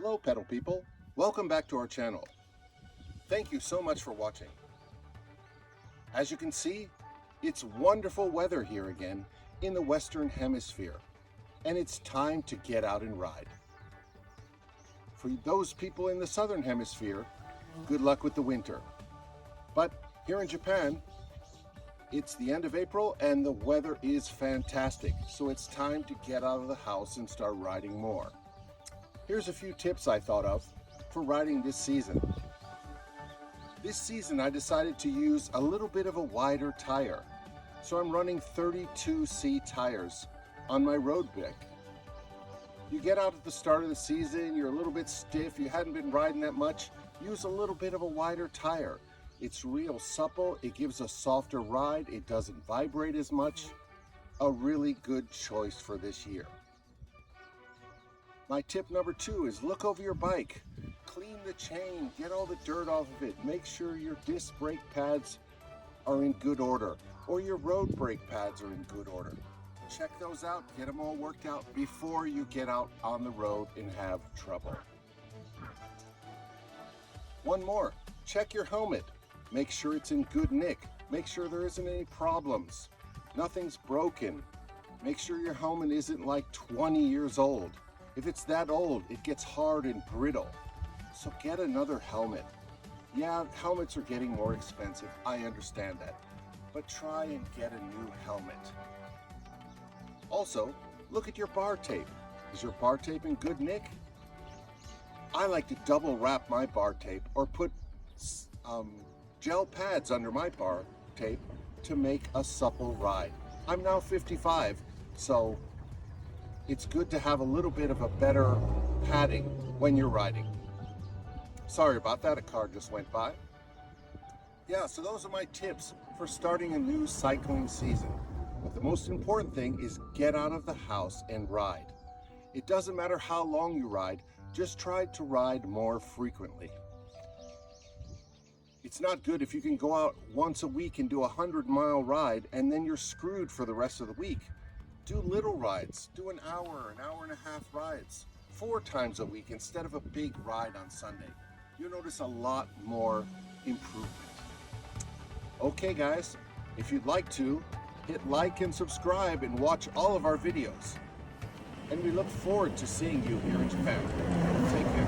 Hello pedal people, welcome back to our channel. Thank you so much for watching. As you can see, it's wonderful weather here again in the Western Hemisphere, and it's time to get out and ride. For those people in the Southern Hemisphere, good luck with the winter. But here in Japan, it's the end of April and the weather is fantastic, so it's time to get out of the house and start riding more. Here's a few tips I thought of for riding this season. This season I decided to use a little bit of a wider tire. So I'm running 32C tires on my road bike. You get out at the start of the season, you're a little bit stiff, you hadn't been riding that much, use a little bit of a wider tire. It's real supple, it gives a softer ride, it doesn't vibrate as much. A really good choice for this year. My tip number 2 is look over your bike. Clean the chain, get all the dirt off of it. Make sure your disc brake pads are in good order or your road brake pads are in good order. Check those out, get them all worked out before you get out on the road and have trouble. One more, check your helmet. Make sure it's in good nick. Make sure there isn't any problems. Nothing's broken. Make sure your helmet isn't like 20 years old. If it's that old, it gets hard and brittle. So get another helmet. Yeah, helmets are getting more expensive, I understand that. But try and get a new helmet. Also, look at your bar tape. Is your bar tape in good nick? I like to double wrap my bar tape or put gel pads under my bar tape to make a supple ride. I'm now 55, so it's good to have a little bit of a better padding when you're riding. Sorry about that, a car just went by. Yeah, so those are my tips for starting a new cycling season. But the most important thing is get out of the house and ride. It doesn't matter how long you ride, just try to ride more frequently. It's not good if you can go out once a week and do a 100-mile ride and then you're screwed for the rest of the week. Do little rides, do an hour and a half rides, 4 times a week instead of a big ride on Sunday. You'll notice a lot more improvement. Okay guys, if you'd like to, hit like and subscribe and watch all of our videos. And we look forward to seeing you here in Japan. Take care.